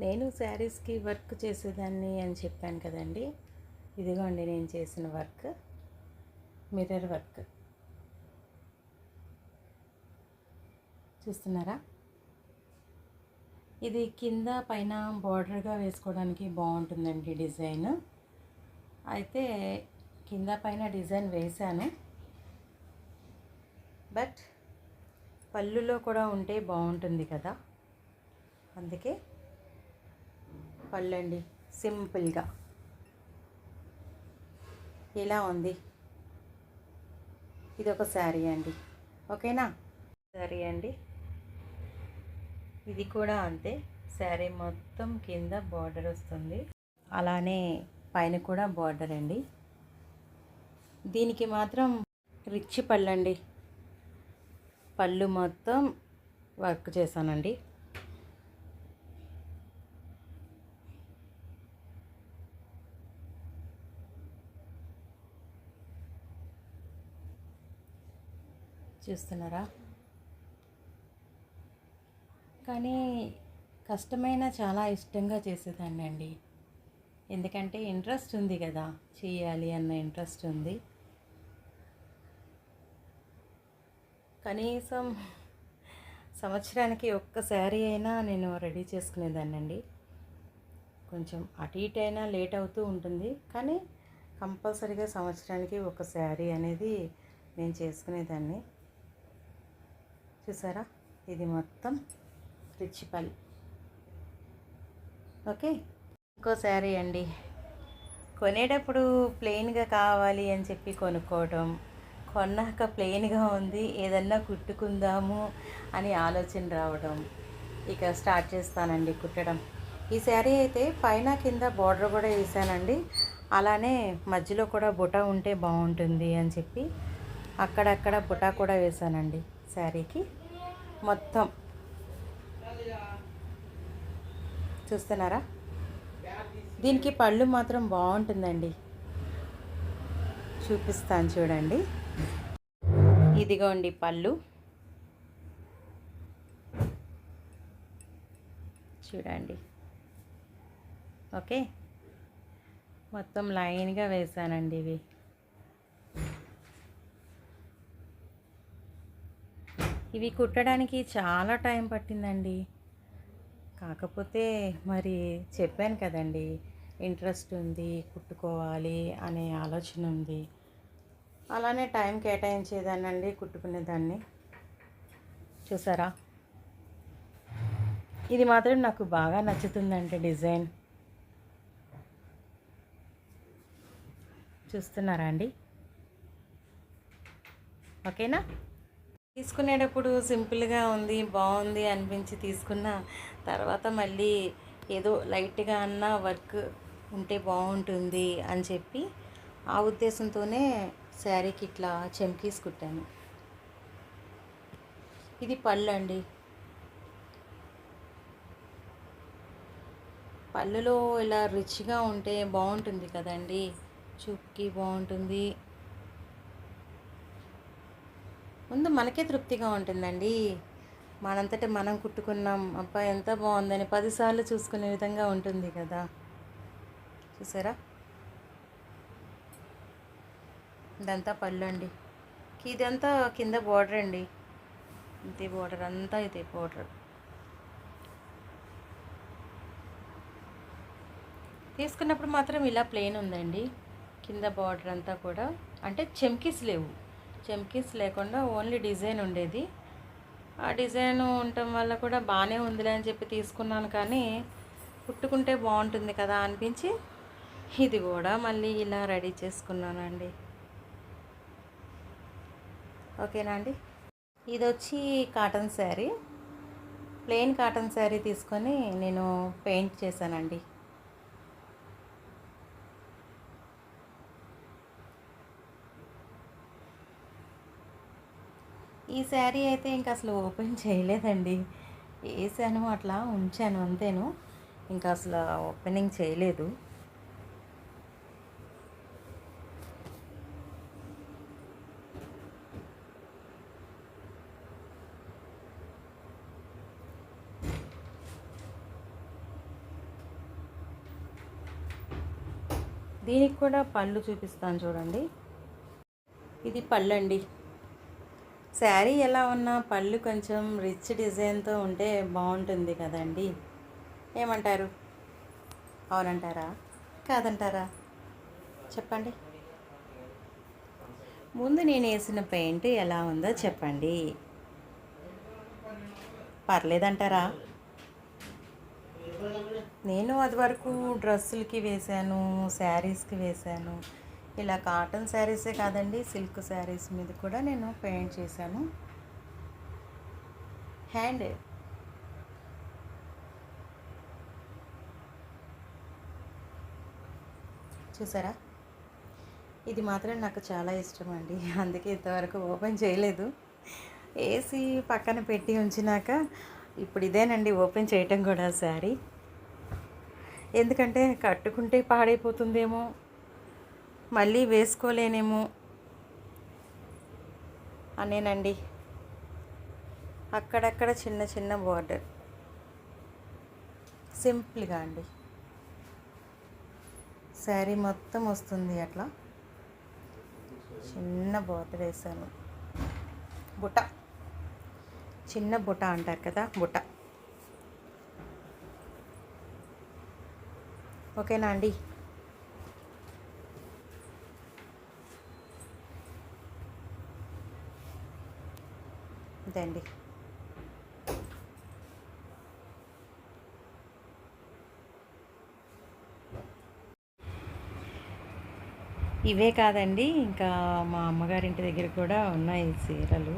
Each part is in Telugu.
నేను శారీస్కి వర్క్ చేసేదాన్ని అని చెప్పాను కదండి. ఇదిగోండి నేను చేసిన వర్క్, మిర్రర్ వర్క్ చూస్తున్నారా. ఇది కింద పైన బార్డర్గా వేసుకోవడానికి బాగుంటుందండి డిజైన్. అయితే కింద పైన డిజైన్ వేశాను, బట్ పళ్ళులో కూడా ఉంటే బాగుంటుంది కదా, అందుకే పళ్ళండి సింపుల్గా ఇలా ఉంది. ఇది ఒక శారీ అండి, ఓకేనా. శారీ అండి, ఇది కూడా అంతే. శారీ మొత్తం కింద బార్డర్ వస్తుంది, అలానే పైన కూడా బార్డర్ అండి. దీనికి మాత్రం రిచ్ పళ్ళండి, పళ్ళు మొత్తం వర్క్ చేశానండి. చూస్తున్నారా. కానీ కష్టమైన చాలా ఇష్టంగా చేసేదాన్ని అండి, ఎందుకంటే ఇంట్రెస్ట్ ఉంది కదా, చేయాలి అన్న ఇంట్రెస్ట్ ఉంది. కనీసం సంవత్సరానికి ఒక్క శారీ అయినా నేను రెడీ చేసుకునేదాన్ని అండి. కొంచెం అటు ఇటు అయినా లేట్ అవుతూ ఉంటుంది, కానీ కంపల్సరీగా సంవత్సరానికి ఒక శారీ అనేది నేను చేసుకునేదాన్ని. చూసారా, ఇది మొత్తం రిచ్ పల్. ఓకే, ఇంకో శారీ అండి. కొనేటప్పుడు ప్లెయిన్గా కావాలి అని చెప్పి కొనుక్కోవటం, కొన్నాక ప్లెయిన్గా ఉంది ఏదన్నా కుట్టుకుందాము అని ఆలోచన రావడం, ఇక స్టార్ట్ చేస్తానండి కుట్టడం. ఈ శారీ అయితే పైన కింద బార్డర్ కూడా వేసానండి, అలానే మధ్యలో కూడా బుటా ఉంటే బాగుంటుంది అని చెప్పి అక్కడక్కడ బుటా కూడా వేసానండి శారీకి మొత్తం. చూస్తున్నారా, దీనికి పళ్ళు మాత్రం బాగుంటుందండి, చూపిస్తాను చూడండి. ఇదిగోండి పళ్ళు, చూడండి. ఓకే, మొత్తం లైన్గా వేసానండి. ఇవి కుట్టడానికి చాలా టైం పట్టిందండి. కాకపోతే మరి చెప్పాను కదండి, ఇంట్రెస్ట్ ఉంది, కుట్టుకోవాలి అనే ఆలోచన ఉంది, అలానే టైం కేటాయించేదానండి, కుట్టుకునేదాన్ని. చూసారా, ఇది మాత్రం నాకు బాగా నచ్చుతుందండి డిజైన్. చూస్తున్నారా అండి, ఓకేనా. తీసుకునేటప్పుడు సింపుల్గా ఉంది, బాగుంది అనిపించి తీసుకున్న తర్వాత మళ్ళీ ఏదో లైట్గా అన్న వర్క్ ఉంటే బాగుంటుంది అని చెప్పి ఆ ఉద్దేశంతోనే శారీకి ఇట్లా చెమ్కీస్ కుట్టాను. ఇది పళ్ళు అండి, పళ్ళులో ఇలా రిచ్గా ఉంటే బాగుంటుంది కదండి, చూపుకి బాగుంటుంది. ముందు మనకే తృప్తిగా ఉంటుందండి, మనంతటా మనం కుట్టుకున్నాం, అబ్బా ఎంత బాగుందని 10 సార్లు చూసుకునే విధంగా ఉంటుంది కదా. చూసారా, ఇదంతా పళ్ళు అండి, ఇదంతా కింద బార్డర్ అండి, ఇంతే బార్డర్ అంతా, ఇదే బార్డర్. తీసుకున్నప్పుడు మాత్రం ఇలా ప్లెయిన్ ఉందండి, కింద బార్డర్ అంతా కూడా, అంటే చెమ్కీస్ లేవు, చెమ్కీస్ లేకుండా ఓన్లీ డిజైన్ ఉండేది. ఆ డిజైన్ ఉండటం వల్ల కూడా బాగానే ఉందిలే అని చెప్పి తీసుకున్నాను, కానీ కుట్టుకుంటే బాగుంటుంది కదా అనిపించి ఇది కూడా మళ్ళీ ఇలా రెడీ చేసుకున్నానండి. ఓకేనా అండి. ఇది వచ్చి cotton sari, plain cotton sari తీసుకొని నేను పెయింట్ చేశానండి. ఈ శారీ అయితే ఇంకా అసలు ఓపెన్ చేయలేదండి, వేసాను అట్లా ఉంచాను అంతేను, ఇంకా అసలు ఓపెనింగ్ చేయలేదు. దీనికి కూడా పళ్ళు చూపిస్తాను చూడండి. ఇది పళ్ళు అండి. శారీ ఎలా ఉన్నా పళ్ళు కొంచెం రిచ్ డిజైన్తో ఉంటే బాగుంటుంది కదండి. ఏమంటారు? అవునంటారా? కాదంటారా? చెప్పండి. ముందు నేను వేసిన పెయింట్ ఎలా ఉందో చెప్పండి. పర్లేదంటారా? నేను అది వరకు డ్రెస్సులకి వేశాను, శారీస్కి వేశాను. ఇలా కాటన్ శారీసే కాదండి, సిల్క్ శారీస్ మీద కూడా నేను పెయింట్ చేశాను. హ్యాండ్ చూసారా? ఇది మాత్రం నాకు చాలా ఇష్టం అండి. అందుకే ఇంతవరకు ఓపెన్ చేయలేదు. ఏసీ పక్కన పెట్టి ఉంచినాక ఇప్పుడు ఇదేనండి ఓపెన్ చేయటం కూడా శారీ. ఎందుకంటే కట్టుకుంటే పాడైపోతుందేమో, మళ్ళీ వేసుకోలేనేమో అనేనండి. అక్కడక్కడ చిన్న చిన్న బార్డర్ సింపుల్గా అండి. శారీ మొత్తం వస్తుంది అట్లా. చిన్న బార్డర్ వేసాను. బుట్ట, చిన్న బుట్ట అంటారు కదా, బుట్ట. ఓకేనా అండి? ఇదండి. ఇవే కాదండి, ఇంకా మా అమ్మగారింటి దగ్గర కూడా ఉన్నాయి చీరలు.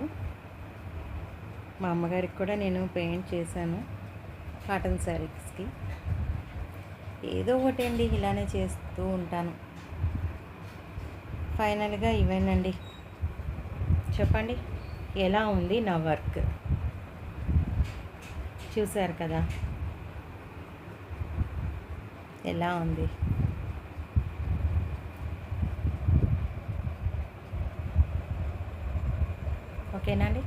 మా అమ్మగారికి కూడా నేను పెయింట్ చేశాను కాటన్ శారీస్కి. ఏదో ఒకటి అండి, ఇలానే చేస్తూ ఉంటాను. ఫైనల్గా ఇవేనండి. చెప్పండి, ఎలా ఉంది నా వర్క్? చూశారు కదా ఎలా ఉంది? ఓకేనా అండి?